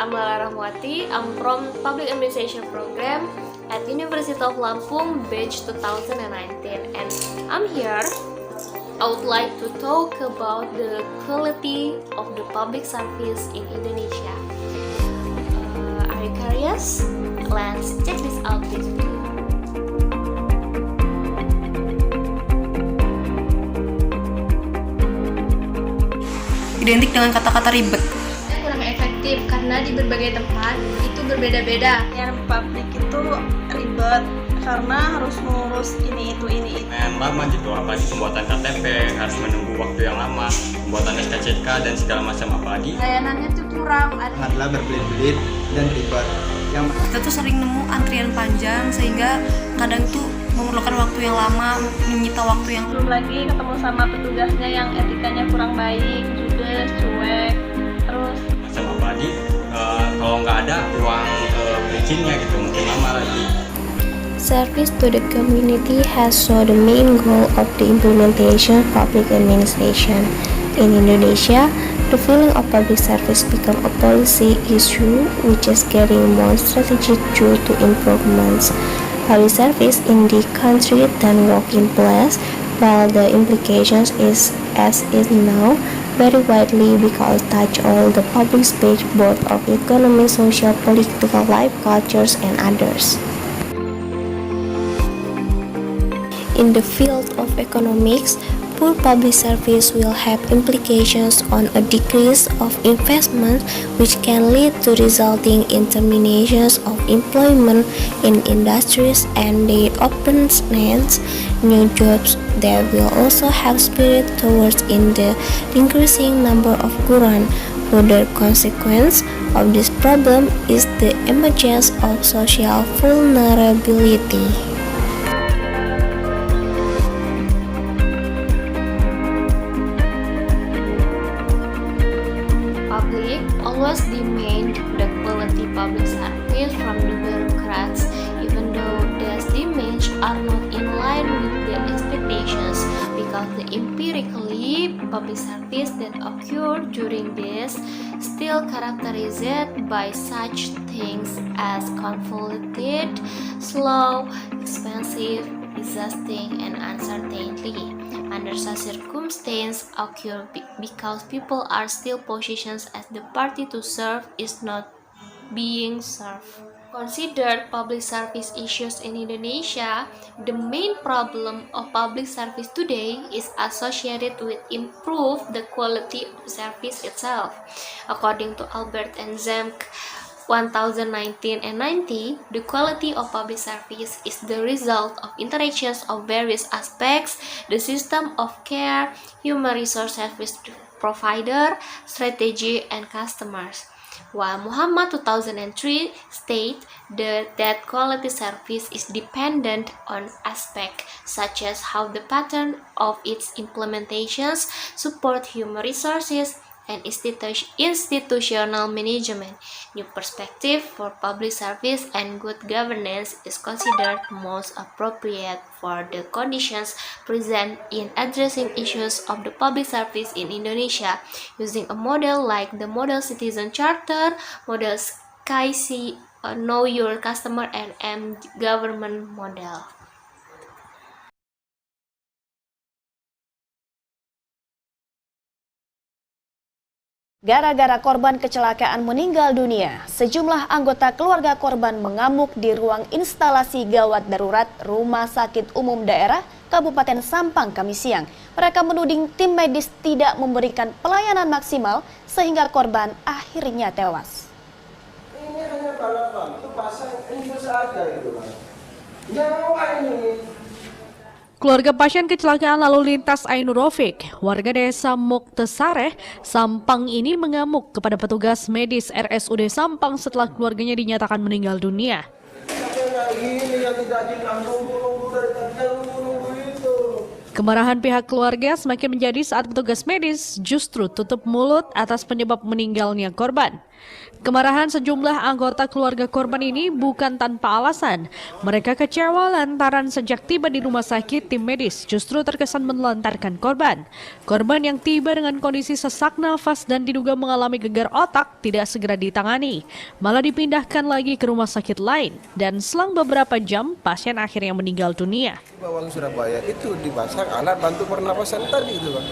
Amala Rahmawati. I'm from Public Administration Program at University of Lampung, batch 2019, and I'm here. I would like to talk about the quality of the public service in Indonesia. Are you curious? Let's check this out this video. Identik dengan kata-kata ribet. Kurang efektif karena di berbagai tempat itu berbeda-beda. Yang publik itu ribet karena harus ngurus ini itu. Lama gitu, apalagi pembuatan KTP harus menunggu waktu yang lama, pembuatan SKCK dan segala macam apalagi. Layanannya tuh kurang. Adalah berbelit-belit dan ribet. Kita tuh sering nemu antrian panjang sehingga kadang tuh memerlukan waktu yang lama, menyita waktu yang Belum lagi ketemu sama petugasnya yang etikanya kurang baik, judes, cuek, terus Macam apalagi kalau nggak ada uang perizinnya gitu, mungkin lama lagi. Service to the community has so the main goal of the implementation of public administration. In Indonesia, the feeling of public service become a policy issue which is getting more strategic due to improvements. Public service in the country then work in place, while the implications is as is now very widely because touch all the public space both of economy, social, political life, cultures, and others. In the field of economics, poor public service will have implications on a decrease of investment which can lead to resulting in terminations of employment in industries and the openness new jobs that will also have spirit towards in the increasing number of Quran. Further consequence of this problem is the emergence of social vulnerability. Public always demand the quality public service from the bureaucrats, even though these demands are not in line with the expectations, because the empirically public service that occur during this still characterized by such things as convoluted, slow, expensive, exhausting, and uncertainty. Under such circumstances occur because people are still positioned as the party to serve is not being served. Considered public service issues in Indonesia, the main problem of public service today is associated with improve the quality of service itself. According to Albert and Zemke 2019 and 90, the quality of public service is the result of interactions of various aspects, the system of care, human resource service provider, strategy, and customers. While Muhammad 2003 states that quality service is dependent on aspects such as how the pattern of its implementations support human resources and institutional management. New perspective for public service and good governance is considered most appropriate for the conditions present in addressing issues of the public service in Indonesia, using a model like the Model Citizen Charter, models KIC, Know Your Customer, and M-Government model. Gara-gara korban kecelakaan meninggal dunia, sejumlah anggota keluarga korban mengamuk di ruang instalasi gawat darurat Rumah Sakit Umum Daerah Kabupaten Sampang Kamis siang. Mereka menuding tim medis tidak memberikan pelayanan maksimal sehingga korban akhirnya tewas. Ini hanya balapan, itu pasang infus aja gitu kan. Nyawa ini. Keluarga pasien kecelakaan lalu lintas Ainur Rofik, warga desa Muktesareh, Sampang ini mengamuk kepada petugas medis RSUD Sampang setelah keluarganya dinyatakan meninggal dunia. Kemarahan pihak keluarga semakin menjadi saat petugas medis justru tutup mulut atas penyebab meninggalnya korban. Kemarahan sejumlah anggota keluarga korban ini bukan tanpa alasan. Mereka kecewa lantaran sejak tiba di rumah sakit, tim medis justru terkesan menelantarkan korban. Korban yang tiba dengan kondisi sesak nafas dan diduga mengalami gegar otak tidak segera ditangani, malah dipindahkan lagi ke rumah sakit lain. Dan selang beberapa jam, pasien akhirnya meninggal dunia. Bawang Surabaya itu dipasang alat bantu pernapasan tadi itu, Pak.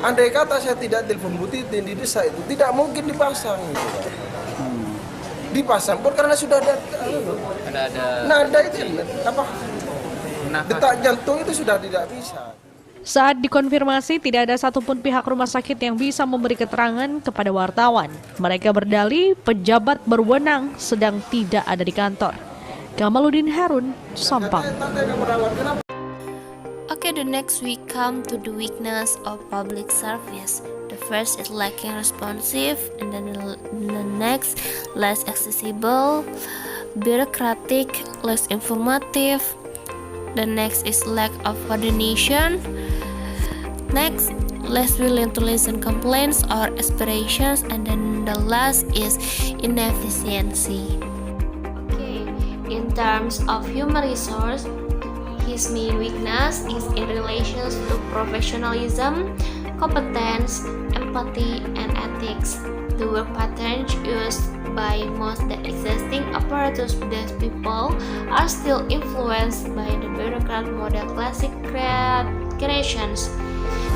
Andai kata saya tidak telepon Bu Titin di desa itu, tidak mungkin dipasang itu, Pak. Dipasang pun karena sudah ada nada itu apa? Detak jantung itu sudah tidak bisa. Saat dikonfirmasi, tidak ada satupun pihak rumah sakit yang bisa memberi keterangan kepada wartawan. Mereka berdalih pejabat berwenang sedang tidak ada di kantor. Kamaluddin Harun, Sampang. Okay, the next we come to the weakness of public service. The first is lacking responsive, and then the next less accessible, bureaucratic, less informative. The next is lack of coordination. Next, less willing to listen complaints or aspirations, and then the last is inefficiency. Okay, in terms of human resource, his main weakness is in relation to professionalism, competence, empathy, and ethics. The work patterns used by most the existing apparatus desk people are still influenced by the bureaucrat model classic creations,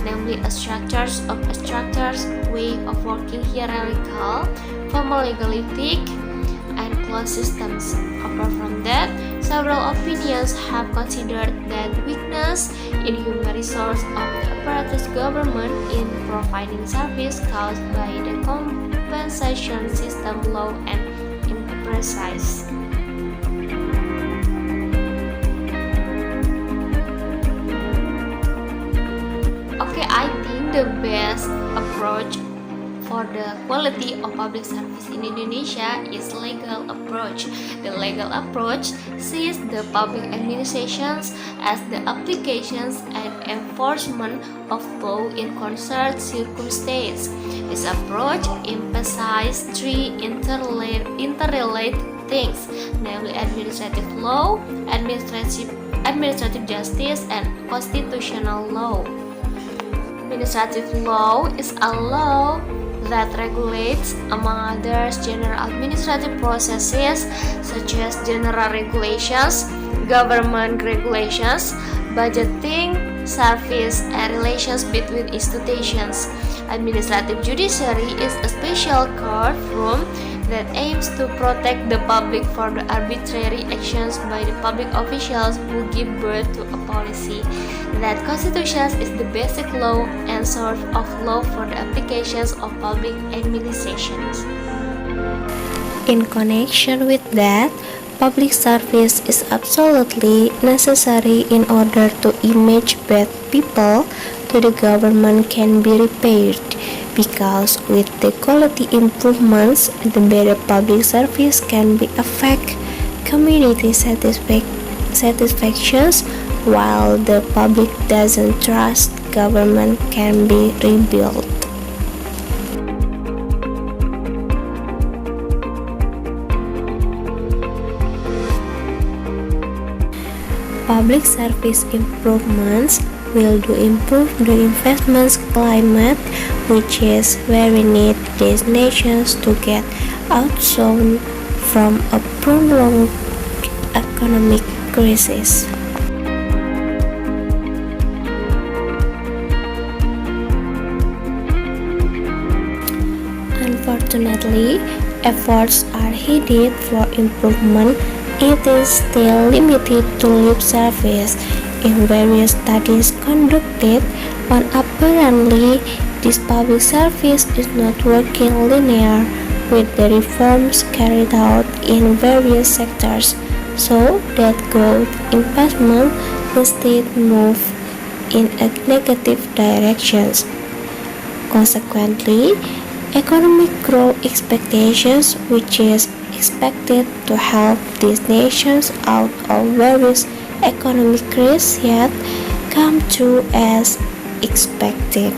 namely a structures, way of working hierarchical, formal legalistic, and closed systems. Apart from that, several opinions have considered that weakness in human resource of the apparatus government in providing service caused by the compensation system low and imprecise. Okay, I think the best approach for the quality of public service in Indonesia is legal approach. The legal approach sees the public administrations as the applications and enforcement of law in concrete circumstances. This approach emphasizes three interrelated things, namely administrative law, administrative justice, and constitutional law. Administrative law is a law that regulates, among others, general administrative processes such as general regulations, government regulations, budgeting, service, and relations between institutions. Administrative judiciary is a special courtroom that aims to protect the public from the arbitrary actions by the public officials who give birth to a policy. That Constitution is the basic law and source of law for the applications of public administrations. In connection with that, public service is absolutely necessary in order to image bad people to the government can be repaired, because with the quality improvements, the better public service can be affect community satisfactions, while the public doesn't trust government can be rebuilt. Public service improvements will improve the investment climate, which is where we need these nations to get outzone from a prolonged economic crisis. Unfortunately, efforts are needed for improvement. It is still limited to lip service in various studies conducted, but apparently this public service is not working linear with the reforms carried out in various sectors, so that growth investment instead move in a negative directions. Consequently, economic growth expectations, which is expected to help these nations out of various economic crises, yet come true as expected.